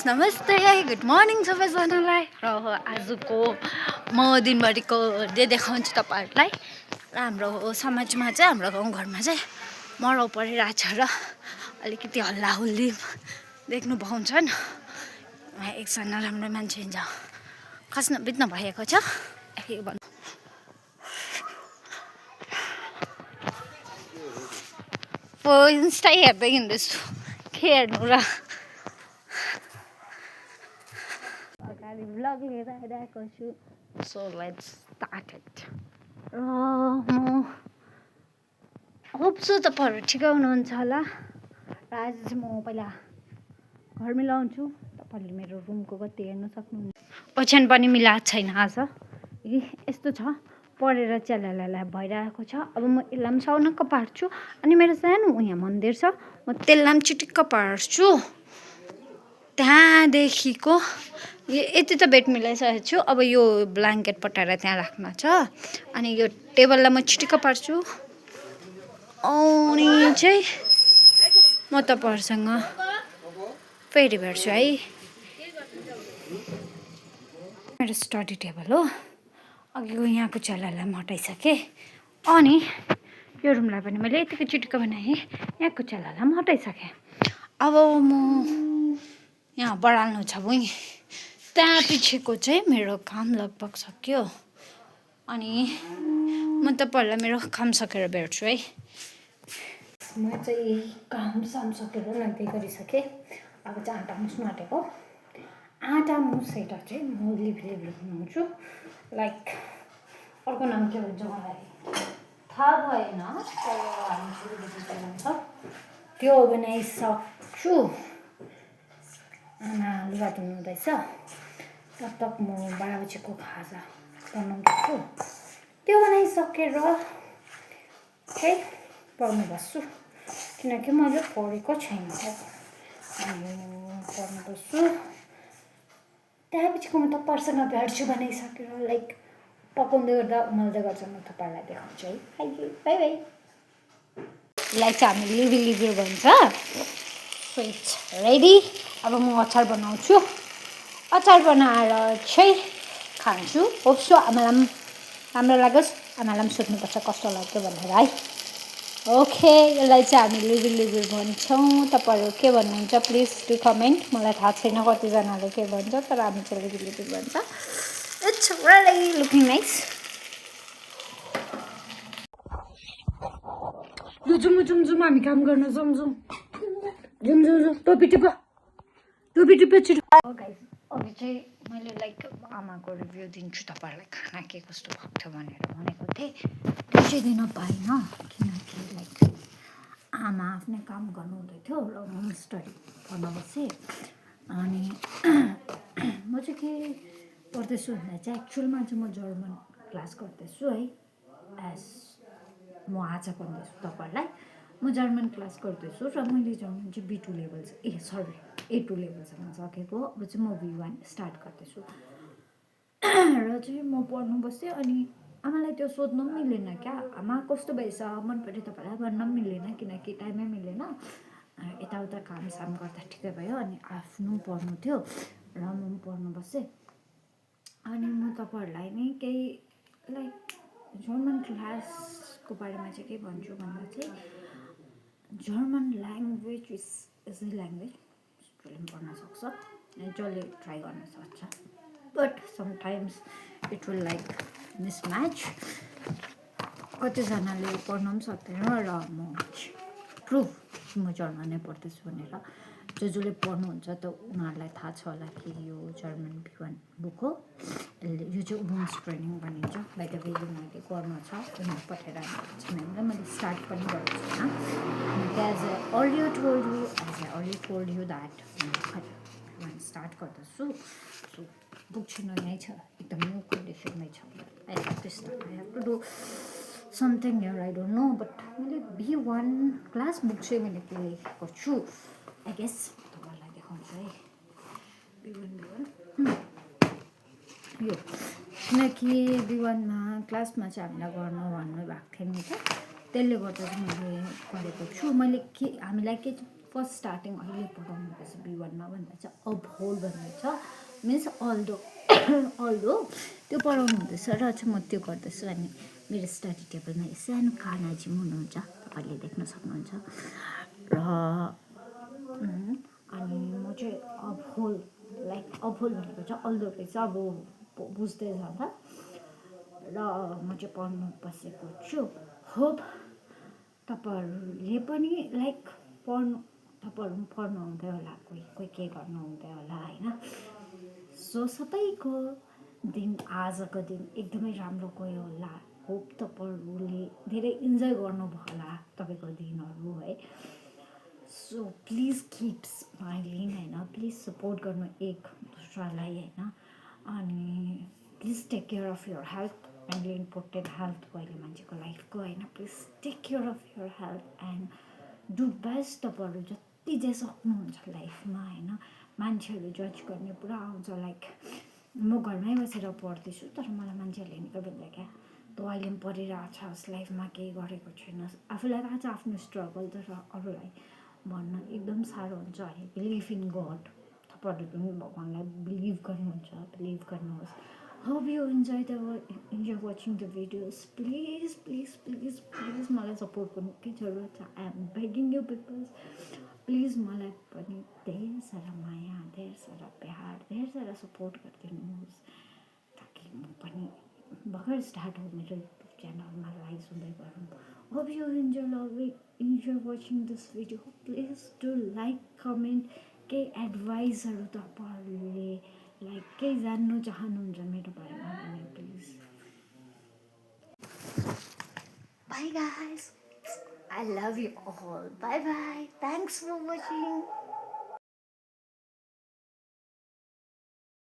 नमस्ते good morning सबैजनालाई र आजको म दिनभरिको डे देखाउँछु तपाईँहरूलाई र हाम्रो समाजमा चाहिँ हाम्रो गाउँघरमा चाहिँ मराउ परिरहेछ र अलिकति हल्लाहुल्ली देख्नु पाउँछन् एकजना राम्रो मान्छे हुन्छ खस्न बित्न भएको छ के भन्नु इन्स्टा हेर्दै हिँड्दैछु के हेर्नु र भ्लग लिएर आइरहेको छु सो लेट्स स्टार्ट इट र म होप्छु तपाईँहरू ठिकै हुनुहुन्छ होला र आज चाहिँ म पहिला घर मिलाउँछु तपाईँहरूले मेरो रुमको कति हेर्न सक्नुहुन्छ ओछ्यान पनि मिलाएको छैन आज यस्तो छ पढेर च्यालाला भइरहेको छ अब म यसलाई पनि सौनक्क पार्छु अनि मेरो सानो यहाँ मन्दिर छ म त्यसलाई पनि चिटिक्क पार्छु त्यहाँदेखिको यति त बेड मिलाइसकेको छु अब यो ब्ल्याङ्केट पठाएर त्यहाँ राख्न छ अनि यो टेबललाई म चिटिक्क पार्छु अनि चाहिँ म तपाईँहरूसँग फेरि भेट्छु है मेरो स्टडी टेबल हो अघिको यहाँको चल्लालाई म हटाइसकेँ अनि यो रुमलाई पनि मैले यतिको चिटिक्क बनाएँ यहाँको चल्लालाई पनि हटाइसकेँ अब म यहाँ बढाल्नु छ भुइँ त्यहाँ पछिको चाहिँ मेरो काम लगभग सक्यो अनि म तपाईँहरूलाई मेरो काम सकेर भेट्छु है म चाहिँ काम साम सकेर लाग्दै गरिसकेँ अब चाहिँ आँटा मुस्नु आँटेको आँटा मुसेर चाहिँ म लिभ बनाउँछु लाइक अर्को नाम के भन्छ मलाई थाहा भएन तर हामी छ त्यो बनाइसक्छु आमा लुगा धुनु हुँदैछ तब म 12 बजीको खाजा बनाउँछु त्यो बनाइसकेर चाहिँ पढ्नु बस्छु किनकि मैले पढेको छैन पढ्नु बस्छु त्यहाँपछिको म तपाईँहरूसँग भेट्छु बनाइसकेर लाइक पकाउँदै गर्दा उमाल्दै गर्छ म तपाईँहरूलाई देखाउँछु है बाई बाई यसलाई चाहिँ हामी लिभी भन्छ सो इट्स रेडी अब म अचार बनाउँछु अचार बनाएर चाहिँ खान्छु होप्छु आमालाई पनि राम्रो लागोस् आमालाई पनि सोध्नुपर्छ कस्तो लाग्यो भनेर है ओके यसलाई चाहिँ हामी लिभी भन्छौँ तपाईँहरू के भन्नुहुन्छ प्लिज डु कमेन्ट मलाई थाहा छैन कतिजनाले के भन्छ तर हामी चाहिँ लिभी भन्छ इट्स रियली लुकिङ नाइस लु जुम हामी काम गर्न जाउँ जुम टोपी टिप छिटो गाइस अघि चाहिँ मैले लाइक आमाको रिभ्यू दिन्छु तपाईँहरूलाई खाना के कस्तो भएको थियो भनेर भनेको थिएँ त्यो चाहिँ दिन पाइनँ किनकि लाइक आमा आफ्नै काम गर्नु हुँदै थियो र म स्टडी गर्न बसेँ अनि म चाहिँ के पढ्दैछु भन्दा चाहिँ एक्चुअलमा चाहिँ म जर्मन क्लास गर्दैछु है एज म आज भन्दैछु तपाईँहरूलाई म जर्मन क्लास गर्दैछु र मैले जर्मन चाहिँ B2 लेभल A2 लेभलसम्म सकेको अब चाहिँ म B1 स्टार्ट गर्दैछु र चाहिँ म पढ्नु बस्थेँ अनि आमालाई त्यो सोध्नु पनि मिलेन क्या आमा कस्तो भएछ मन पऱ्यो तपाईँलाई भन्न पनि मिलेन किनकि टाइमै मिलेन यताउता कामसाम गर्दा ठिकै भयो अनि आफ्नो पढ्नु थियो र म पढ्नु बसेँ अनि म तपाईँहरूलाई नै केही लाइक जर्मन क्लासको बारेमा चाहिँ के भन्छु भन्दा चाहिँ German language is a language जसले पढ्न सक्छ अनि जसले ट्राई गर्न सक्छ but sometimes it will like mismatch कतिजनाले पढ्न पनि सक्दैन र म प्रुफ म जर्मनै पढ्दैछु भनेर जसले पढ्नुहुन्छ त उनीहरूलाई थाहा छ होला कि यो जर्मन B1 बुक हो यो चाहिँ वुमेन्स ट्रेनिङ भनिन्छ बाइ द वे उनीहरूले गर्नु छ उनीहरू पठाएर हामीले मैले स्टार्ट पनि गरेको छैन as I already told you that start गर्दैछु सो बुक चाहिँ नयाँ छ एकदम न्यू कन्डिसनमै छ I have to do something here I don't know but मैले B1 क्लास बुक चाहिँ मैले के लेखेको छु आई गेस तपाईँहरूलाई देखाउँछु है B1 यो किनकि B1 मा क्लासमा चाहिँ हामीलाई गर्नु भन्नुभएको थियो नि त त्यसले गर्दा चाहिँ मैले गरेको छु हामीले के फर्स्ट स्टार्टिङ अहिले पढाउनुपर्छ B1मा भन्दा चाहिँ अब होल भन्ने छ मिन्स अल्दो अल्दो त्यो पढाउनु हुँदैछ र चाहिँ म त्यो गर्दैछु अनि मेरो स्टडी टेबलमा सानो खानाजी हुनुहुन्छ तपाईँले देख्न सक्नुहुन्छ र अनि म चाहिँ अब होल लाइक अब होल भनेको चाहिँ अल्दो रहेछ अब बुझ्दै जाँदा र म चाहिँ पढ्नु बसेको छु होप तपाईँहरूले पनि लाइक तपाईँहरू पनि पढ्नुहुँदै होला कोही कोही के गर्नुहुँदै होला होइन सो सबैको दिन आजको दिन एकदमै राम्रो गयो होला होप तपाईँहरूले धेरै इन्जोय गर्नुभयो होला तपाईँको दिनहरू है सो प्लिज किप स्माइलिङ होइन प्लिज सपोर्ट गर्नु एक दुसरालाई होइन अनि please take care of your health mainly important health हो अहिले मान्छेको लाइफको होइन please take care of your health and do best तपाईँहरू जति जे सक्नुहुन्छ लाइफमा होइन मान्छेहरू जज गर्ने पुरा आउँछ लाइक म घरमै बसेर पढ्दैछु तर मलाई मान्छेहरूले निकै भन्दा क्या तँ अहिले पनि पढिरहेको छस् लाइफमा केही गरेको छैनस् आफूलाई थाहा छ आफ्नो स्ट्रगल तर अरूलाई भन्न एकदम साह्रो हुन्छ है बिलिभ इन गड तपाईँहरू पनि भगवान्लाई बिलिभ गर्नुहुन्छ बिलिभ गर्नुहोस् hope you enjoy watching the videos please please please please मलाई सपोर्टको निकै जरुरत छ I am begging you peoples please मलाई पनि धेर सारा माया धेर सारा प्यार धेर सारा सपोर्ट गरिदिनुहोस् ताकि म पनि भर्खर स्टार्ट हो मेरो युट्युब च्यानलमा लाइक हुँदै गरौँ hope you enjoy watching this video please do like comment केही एडभाइसहरू तपाईँहरूले लाइक केही जान्नु चाहनुहुन्छ मेरो बारेमा भने please by guys I love you all. Bye bye. Thanks for watching.